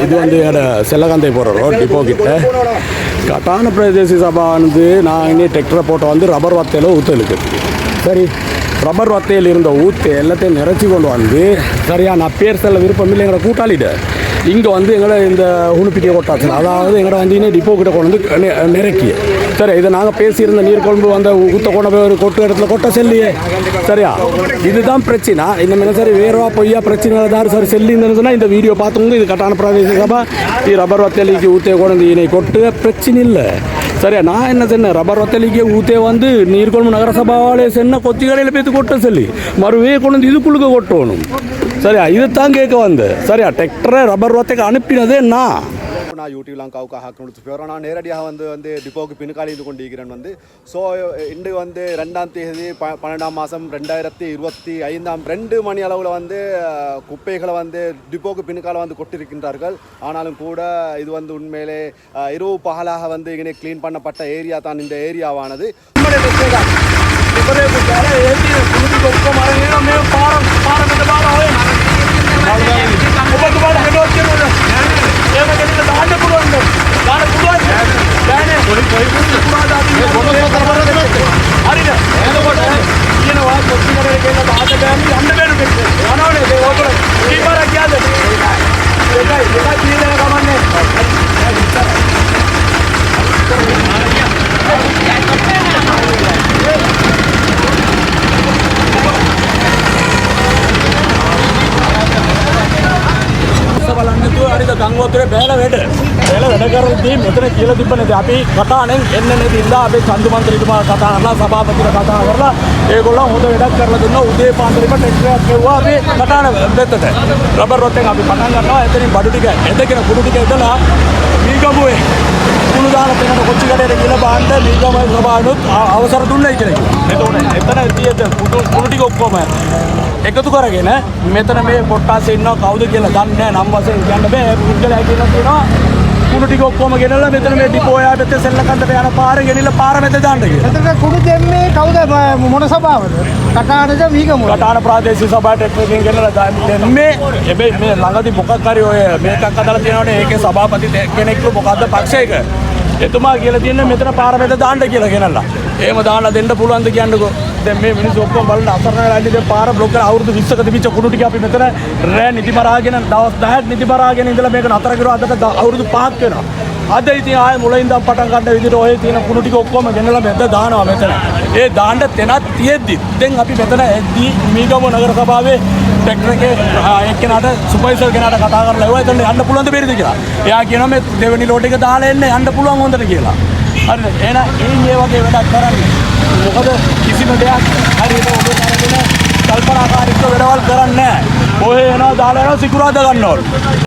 இது வந்து செல்லகந்தை போகிற ரோட் டிப்போ கிட்ட கட்டான பிரதேச சபா வந்து நான் இனி டிராக்டரை போட்ட வந்து ரப்பர் வத்தையில் ஊற்றலுக்கு சரி ரப்பர் வத்தையில் இருந்த ஊற்று எல்லாத்தையும் நிறைச்சி கொண்டு வந்து சரியா நான் பேர் செல்ல விருப்பம் இல்லை எங்களை கூட்டாளிட்ட இங்கே வந்து எங்களை இந்த உணுப்பிட்டியை கொட்டாச்சு அதாவது எங்களை வந்து டிப்போ கிட்ட கொண்டு வந்து நிறக்கி சரி இதை நாங்கள் பேசியிருந்த நீர் கொண்டு அந்த ஊற்ற கொண்டு போய் ஒரு கொட்டு இடத்துல கொட்ட செல்லியே சரியா இதுதான் பிரச்சனை இந்த மாதிரி சரி வேறவா பொய்யா பிரச்சனை தான் சரி செல்லின்னு சொன்னால் இந்த வீடியோ பார்த்தவங்க இது கட்டான பிரதேச சபா ரப்பர் வத்தலிக்கு ஊற்ற கொண்டு இனை கொட்டு பிரச்சனை இல்லை சரியா நான் என்ன சொன்னேன் ரப்பர் வத்தலிக்கு ஊற்றே வந்து நீர்கொழும்பு நகரசபாவாலே சென்ன கொச்சி கடையில் பேத்து கொட்ட சொல்லி மறுவே கொண்டு வந்து இதுக்குள்ளுக்கு கொட்டணும் சரியா இதைத்தான் கேட்க வந்து சரியா டிராக்டரை ரப்பர் வத்தைக்கு அனுப்பினதே நான் யூடியூப் லங்காவுக்கு ஆக்கணும்னு போகிறோம் நான் நேரடியாக வந்து டிப்போக்கு பின்காலி இது கொண்டிருக்கிறேன் வந்து ஸோ இன்று வந்து 2ஆம் தேதி 12ஆம் மாதம் 2025 2 மணி அளவில் வந்து குப்பைகளை வந்து டிப்போக்கு பின்கால வந்து கொட்டிருக்கின்றார்கள் ஆனாலும் கூட இது வந்து உண்மையிலே இரவு பகலாக வந்து இங்கே க்ளீன் பண்ணப்பட்ட ஏரியா தான் இந்த ஏரியாவானது ගංගොත්තරේ බෑලා වැඩ කරද්දී මෙතන කියලා තිබ්බනේ අපි කතානෙන් එන්නේ නැති ඉඳලා අපි චන්දු මන්ත්‍රීතුමා කතා කරලා සභාපතිතුමා කතා කරලා ඒගොල්ලෝ හොඳ වැඩක් කරලා දුන්නා උදේ පාන්දරේම ටෙක්ටරයක් ගෙවුවා අපි කතාන දෙත්තට රබර් රොත් එක අපි පටන් ගන්නවා එතනින් බඩු ටික එදගෙන කුඩු ටික එදලා මීගමුවේ කුණු දාන තැනට කොච්චි කඩේට ගිහලා බාන්න මීගමුවේ සභාවනුත් අවසර දුන්නයි කියලා එතන තියෙද්දි කුණු ටික ඔක්කොම එකතු කරගෙන මෙතන මේ කොට්ටාසේ ඉන්නවා කවුද කියලා දන්නේ නැහැ නම් වශයෙන් කියන්න බෑ පුද්ගලයා කියලා තියෙනවා කුණු ටික ඔක්කොම ගෙනල්ලා මෙතන මේ ඩිපෝ යාට සෙල්ලකන්දට යන පාරේ ගෙනිලා පාර මැද දාන්න කියලා. එතන කුණු දෙන්නේ කවුද මොන සභාවද? කටානද වීගමුව. කටාන ප්‍රාදේශීය සභාවට එක්කගෙන ගෙනලා දෙන්නේ. හැබැයි මේ ළඟදී මොකක් හරි ඔය මේකක් අදලා තියෙනවනේ ඒකේ සභාපති කෙනෙක්ව මොකද්ද පක්ෂයක එතුමා කියලා තියෙන්නේ මෙතන පාර මැද දාන්න කියලා ගෙනල්ලා. එහෙම දාන්න දෙන්න පුළුවන්ද කියන්නකෝ. දැන් මේ මිනිස්සු ඔක්කොම බලන්න අසරණ වෙලා ඉන්නේ පාර බ්ලොක් කරලා අවුරුදු 20ක තිබිච්ච කුණු ටික අපි මෙතන රෑ නිදි මරාගෙන දවස් 10ක් නිදි මරාගෙන ඉඳලා මේක නතර කරුවා අදට අවුරුදු 5ක් වෙනවා. අද ඉතින් ආයේ මුලින්දම පටන් ගන්න විදිහට ඔය තියෙන කුණු ටික ඔක්කොම ගෙනලා මෙතන දානවා මෙතන. ඒ දාන්න තැනක් තියෙද්දි දැන් අපි මෙතන එද්දී මීගමුව නගර සභාවේ ට්‍රැක්ටර් එකේ එක්කෙනාට සුපර්වයිසර් කෙනාට කතා කරලා ඒවා එතන යන්න පුළුවන්ද බැරිද කියලා. එයා කියනවා මේ දෙවෙනි ලෝඩ් එක දාලා එන්න පුළුවන් හොඳට කියලා. හරිද? එහෙනම් මේ වගේ වැඩක් කරන්නේ. මොකද කිසිම දෙයක් හරියට ඔබ කරගෙන කල්පනාකාරීත්ව වැඩවල් කරන්නේ නැහැ. ඔය එනවා දාලා යනවා සිකුරාදා ගන්නවලු.